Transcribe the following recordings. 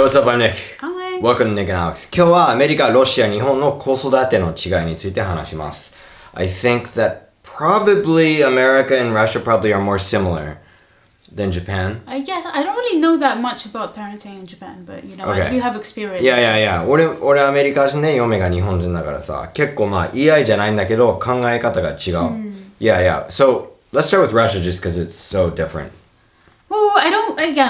What's up, I'm Nick. Hi. Welcome to Nick and Alex. 今日はアメリカ、ロシア、日本の子育ての違いについて話します。I think that probably America and Russia probably are more similar than Japan. I guess I don't really know that much about parenting in Japan, but Okay. I do have experience. Yeah. 俺アメリカ人で嫁が日本人だからさ、結構言い合いじゃないんだけど考え方が違う。Yeah. So let's start with Russia just because it's so different. Well,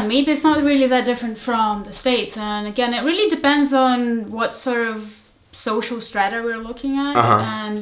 maybe it's not really that different from the States. And again, it really depends on what sort of social strata we're looking at. And,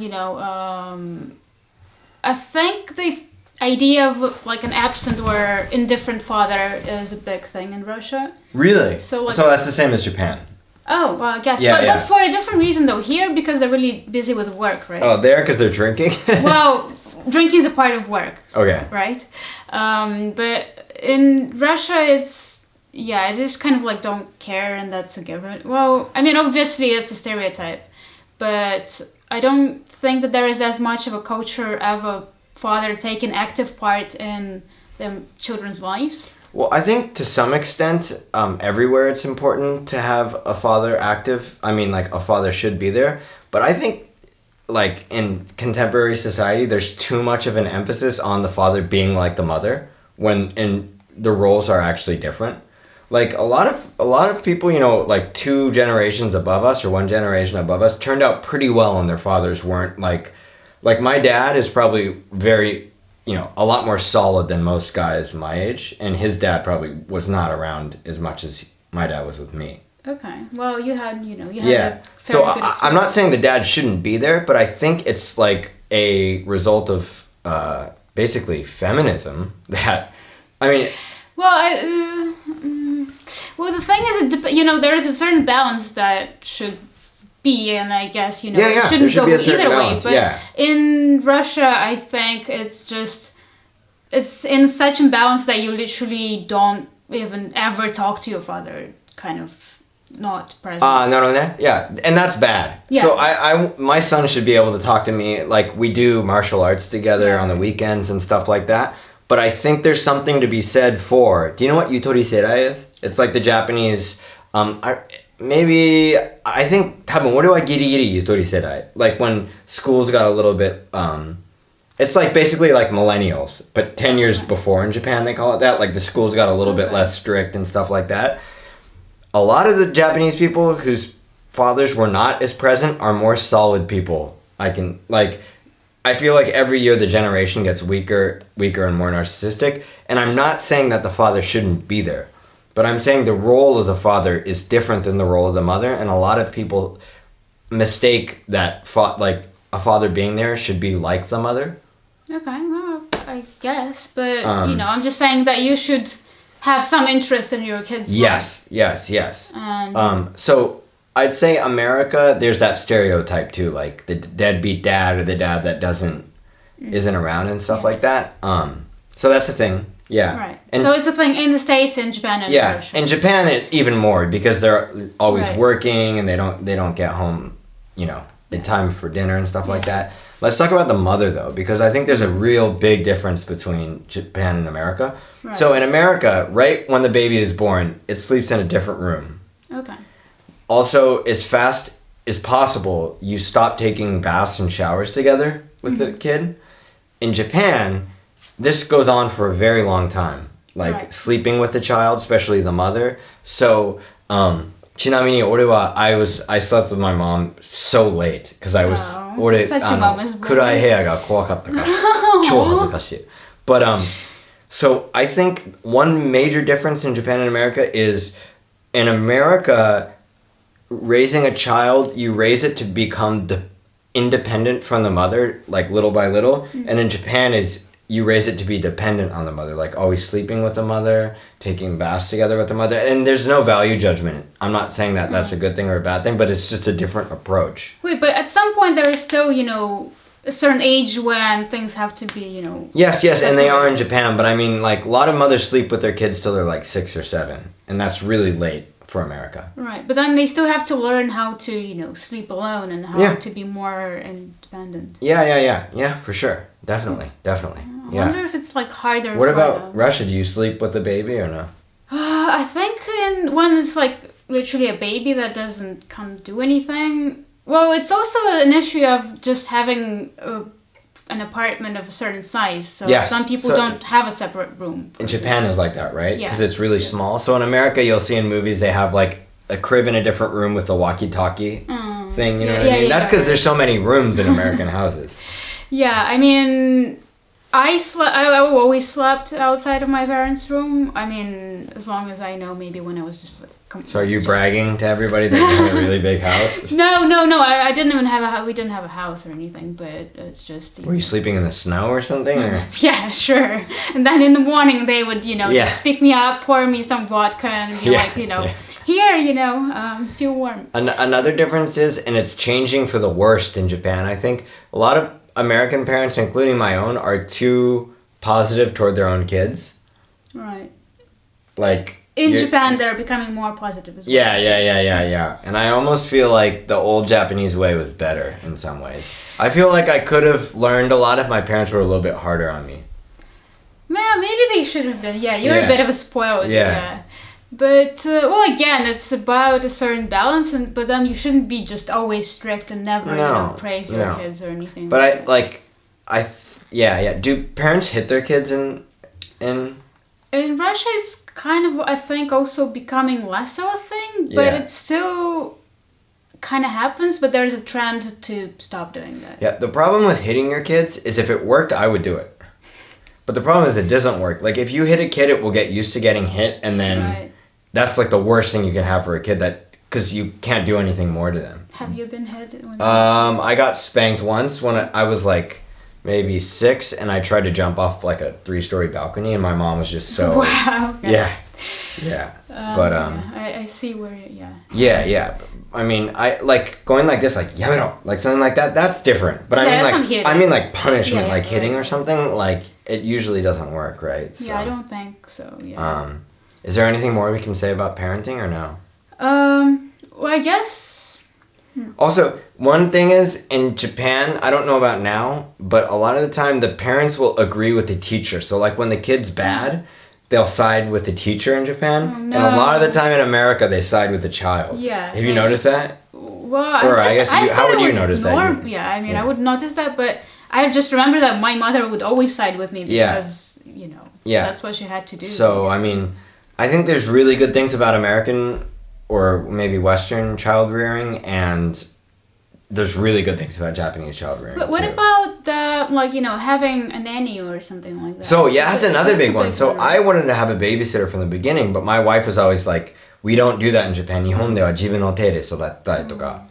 I think the idea of like an absent or indifferent father is a big thing in Russia. Really? So that's the same as Japan. Oh, well, I guess. Yeah. But for a different reason, though. Here, because they're really busy with work, right? Oh, there because they're drinking? Well, drinking is a part of work. Okay. Right? But in Russia, I just kind of like don't care, and that's a given. Well, I mean, obviously it's a stereotype, but I don't think that there is as much of a culture of a father taking active part in their children's lives. Well, I think to some extent, everywhere it's important to have a father active. I mean, like a father should be there, but I think like in contemporary society, there's too much of an emphasis on the father being like the mother when the roles are actually different. Like a lot of people, like 2 generations above us or 1 generation above us turned out pretty well and their fathers weren't like my dad is probably very, a lot more solid than most guys my age, and his dad probably was not around as much as my dad was with me. Okay. Well, you had. Yeah. So I'm not saying the dad shouldn't be there, but I think it's like a result of basically feminism that, I mean. Well, the thing is, there is a certain balance that should be, and I guess, it shouldn't go either way. But in Russia, I think it's in such imbalance that you literally don't even ever talk to your father, kind of not present. No, yeah, and that's bad. Yeah. So my son should be able to talk to me, like we do martial arts together on the weekends and stuff like that. But I think there's something to be said for, do you know what yutori serai is? It's like the Japanese, I think 多分俺はギリギリゆとり世代. Like when schools got a little bit, it's like basically like millennials, but 10 years before in Japan they call it that. Like the schools got a little bit less strict and stuff like that. A lot of the Japanese people whose fathers were not as present are more solid people. I feel like every year the generation gets weaker and more narcissistic. And I'm not saying that the father shouldn't be there. But I'm saying the role as a father is different than the role of the mother. And a lot of people mistake that a father being there should be like the mother. Okay, well, I guess. But, I'm just saying that you should have some interest in your kids' life. Yes. So I'd say America, there's that stereotype too, like the deadbeat dad or the dad that isn't around and stuff like that. So that's a thing. Yeah. Right. And so it's a thing in the States, in Japan, and Russia. In Japan it even more because they're always working and they don't get home, in time for dinner and stuff like that. Let's talk about the mother though, because I think there's a real big difference between Japan and America. Right. So in America, right when the baby is born, it sleeps in a different room. Okay. Also, as fast as possible, you stop taking baths and showers together with the kid. In Japan, this goes on for a very long time. Sleeping with the child, especially the mother. So, ちなみに俺はI slept with my mom so late because I was 俺暗い部屋が怖かったから超恥ずかしい。But so I think one major difference in Japan and America is in America, raising a child, you raise it to become independent from the mother, like little by little. And in Japan you raise it to be dependent on the mother, like always sleeping with the mother, taking baths together with the mother. And there's no value judgment. I'm not saying that that's a good thing or a bad thing, but it's just a different approach. Wait, but at some point there is still, a certain age when things have to be, Yes, and they are in Japan, but I mean, like a lot of mothers sleep with their kids till they're like 6 or 7, and that's really late for America. Right, but then they still have to learn how to, sleep alone and how to be more independent. Yeah, for sure. Definitely. I wonder if it's like harder. What about Russia? Do you sleep with the baby or no? I think when it's like literally a baby that doesn't come do anything. Well, it's also an issue of just having an apartment of a certain size. So some people don't have a separate room. In Japan is like that, right? Because it's really small. So in America, you'll see in movies they have like a crib in a different room with a walkie-talkie thing. You know what I mean? That's because there's so many rooms in American houses. Yeah, I mean, I always slept outside of my parents' room. I mean, as long as I know, maybe when I was just like. So are you bragging to everybody that you have a really big house? No. I didn't even have a house. We didn't have a house or anything, but it's just. Were you sleeping in the snow or something? Or? Yeah, sure. And then in the morning they would, just pick me up, pour me some vodka, and be like, here, feel warm. Another difference is, and it's changing for the worst in Japan. I think a lot of American parents, including my own, are too positive toward their own kids. Right. Like. In Japan, they're becoming more positive as well. Yeah. And I almost feel like the old Japanese way was better in some ways. I feel like I could have learned a lot if my parents were a little bit harder on me. Man, maybe they should have been. Yeah, you're a bit of a spoiled. Yeah. But, again, it's about a certain balance, but then you shouldn't be just always strict and never praise your kids or anything. But do parents hit their kids in Russia, it's kind of, I think, also becoming less of a thing, but it still kind of happens, but there's a trend to stop doing that. Yeah, the problem with hitting your kids is if it worked, I would do it. But the problem is it doesn't work. Like, if you hit a kid, it will get used to getting hit, and then that's, like, the worst thing you can have for a kid, because you can't do anything more to them. Have you been hit? I got spanked once when I was, like, maybe 6, and I tried to jump off like a 3-story balcony, and my mom was just so. Wow. Okay. Yeah. I see where. Yeah. I mean, I like going like this, like yamero, like something like that. That's different. But I mean like punishment, like hitting or something. Like it usually doesn't work, right? So, I don't think so. Yeah. Is there anything more we can say about parenting or no? Well, I guess. Also, one thing is, in Japan, I don't know about now, but a lot of the time the parents will agree with the teacher. So, like, when the kid's bad, they'll side with the teacher in Japan. Oh, no. And a lot of the time in America, they side with the child. Yeah. Have you noticed that? Well, how would you notice that? I would notice that, but I just remember that my mother would always side with me because, that's what she had to do. So, I mean, I think there's really good things about American or maybe Western child rearing, and there's really good things about Japanese child rearing. But what about having a nanny or something like that? So that's another big one. So I wanted to have a babysitter from the beginning, but my wife was always like, we don't do that in Japan. 日本では自分の手で育てたいとか.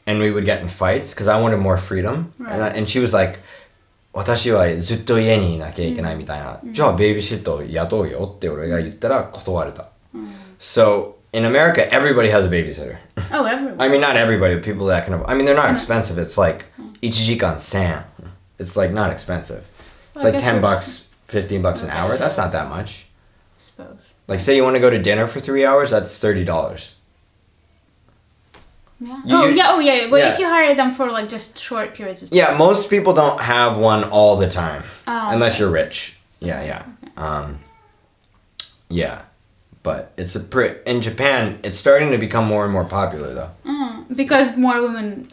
And we would get in fights because I wanted more freedom. Right. And she was like, 私はずっと家にいなきゃいけないみたいな。じゃあベイビーシッター雇うよって俺が言ったら断れた。So in America, everybody has a babysitter. Oh, everyone. I mean, not everybody, but people that can. I mean, they're not expensive. It's like 1時間1000. It's like not expensive. It's like $10, $15 an hour. That's not that much. I suppose. Like, say you want to go to dinner for 3 hours, that's $30. Yeah. But if you hire them for like just short periods of time. Yeah, most people don't have one all the time, unless you're rich. Yeah. Yeah, but it's in Japan, it's starting to become more and more popular though. Because more women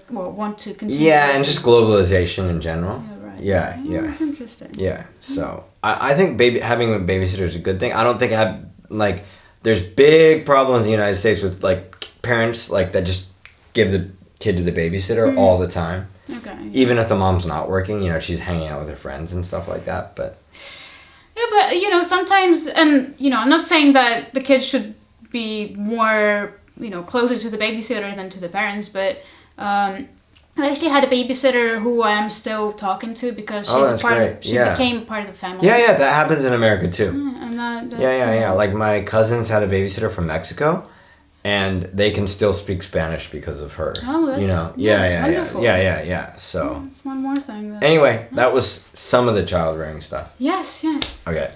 want to continue. Yeah, and just globalization in general. Yeah, right. Yeah. That's interesting. Yeah, so I think having a babysitter is a good thing. I don't think there's big problems in the United States with like parents like that just give the kid to the babysitter all the time. Okay. Yeah. Even if the mom's not working, she's hanging out with her friends and stuff like that, but. Yeah, but sometimes, and I'm not saying that the kids should be more, closer to the babysitter than to the parents, but I actually had a babysitter who I am still talking to because she became part of the family. Yeah, that happens in America too. And Yeah. Like my cousins had a babysitter from Mexico, and they can still speak Spanish because of her. Oh, that's wonderful. Yeah. So that's one more thing. Anyway, that was some of the child rearing stuff. Yes. Okay.